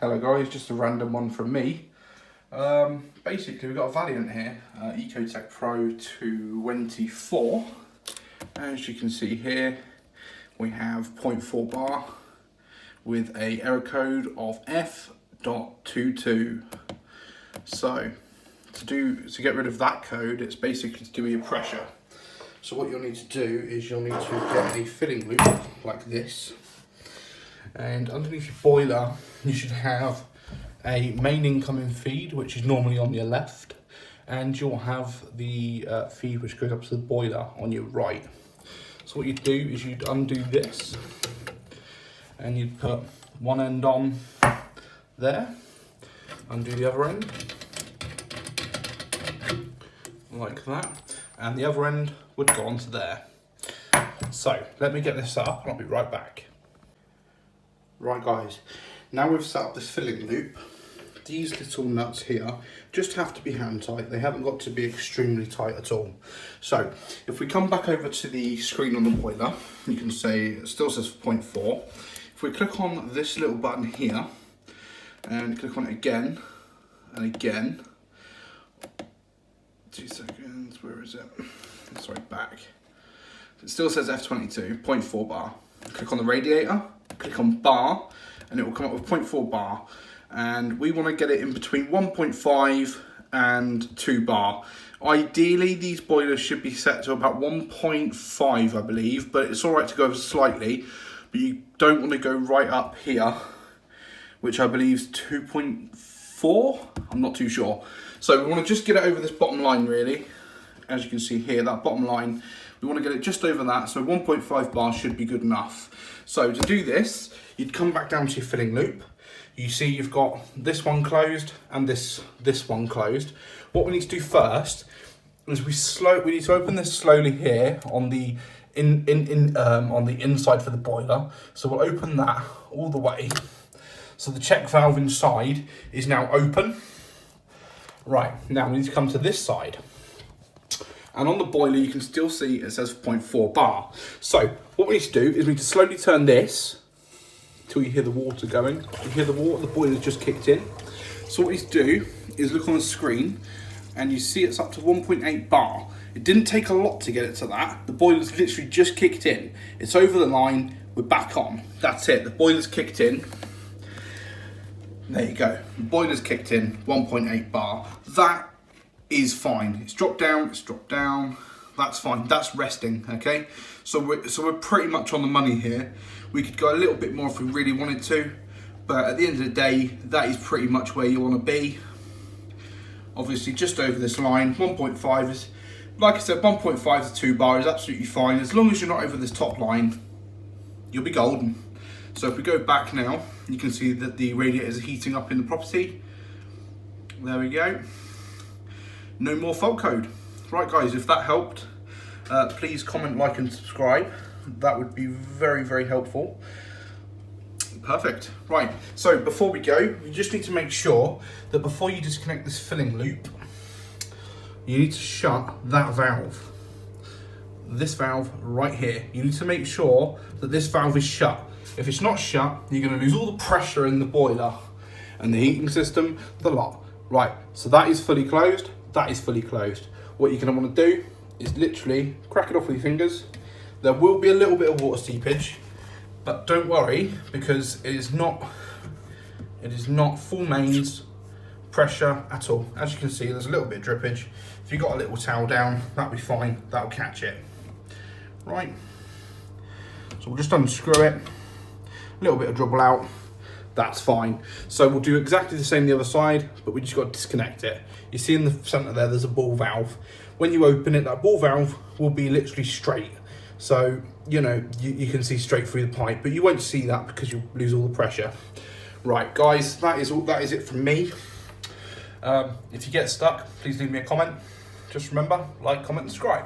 Hello guys, just a random one from me. Basically we've got a Valiant here, Ecotech Pro 24. As you can see here, we have 0.4 bar with a error code of F.22. So to get rid of that code, it's basically to do with your pressure. So what you'll need to do is you'll need to get a filling loop like this, and underneath your boiler you should have a main incoming feed, which is normally on your left, and you'll have the feed which goes up to the boiler on your right. So what you'd do is you'd undo this and you'd put one end on there, undo the other end like that, and the other end would go onto there. So let me get this set up and I'll be right back. Right guys, now we've set up this filling loop, these little nuts here just have to be hand tight. They haven't got to be extremely tight at all. So if we come back over to the screen on the boiler, you can see it still says 0.4. If we click on this little button here and click on it again and again, 2 seconds, where is it? Sorry, back. It still says F22, 0.4 bar. Click on the radiator, click on bar, and it will come up with 0.4 bar. And we want to get it in between 1.5 and 2 bar. Ideally, these boilers should be set to about 1.5, I believe, but it's all right to go slightly, but you don't want to go right up here, which I believe is 2.4. I'm not too sure. So we want to just get it over this bottom line, really. As you can see here, that bottom line, we want to get it just over that, so 1.5 bar should be good enough. So to do this, you'd come back down to your filling loop. You see you've got this one closed and this one closed. What we need to do first is we need to open this slowly here on the on the inside for the boiler. So we'll open that all the way. So the check valve inside is now open. Right, now we need to come to this side. And on the boiler you can still see it says 0.4 bar. So what we need to do is we need to slowly turn this till you hear the water going. You hear the water, the boiler's just kicked in. So what we need to do is look on the screen and you see it's up to 1.8 bar. It didn't take a lot to get it to that. The boiler's literally just kicked in. It's over the line, we're back on. That's it, the boiler's kicked in. There you go, the boiler's kicked in, 1.8 bar. That is fine. It's dropped down, that's fine, that's resting, okay? So we're pretty much on the money here. We could go a little bit more if we really wanted to, but at the end of the day, that is pretty much where you want to be. Obviously, just over this line, 1.5 is, like I said, 1.5 to 2 bar is absolutely fine. As long as you're not over this top line, you'll be golden. So if we go back now, you can see that the radiators are heating up in the property. There we go. No more fault code. Right guys, if that helped, please comment, like and subscribe. That would be very, very helpful. Perfect. Right, so before we go, you just need to make sure that before you disconnect this filling loop, you need to shut that valve. This valve right here. You need to make sure that this valve is shut. If it's not shut, you're going to lose all the pressure in the boiler and the heating system, the lot. Right, so that is fully closed. That is fully closed. What you're going to want to do is literally crack it off with your fingers. There will be a little bit of water seepage, but don't worry, because it is not full mains pressure at all. As you can see, there's a little bit of drippage. If you've got a little towel down, that'll be fine. That'll catch it. Right. So we'll just unscrew it. A little bit of dribble out. That's fine. So we'll do exactly the same the other side, but we just got to disconnect it. You see in the center there's a ball valve. When you open it, that ball valve will be literally straight. So, you know, you can see straight through the pipe, but you won't see that because you'll lose all the pressure. Right, guys, that is it from me. If you get stuck, please leave me a comment. Just remember, like, comment, and subscribe.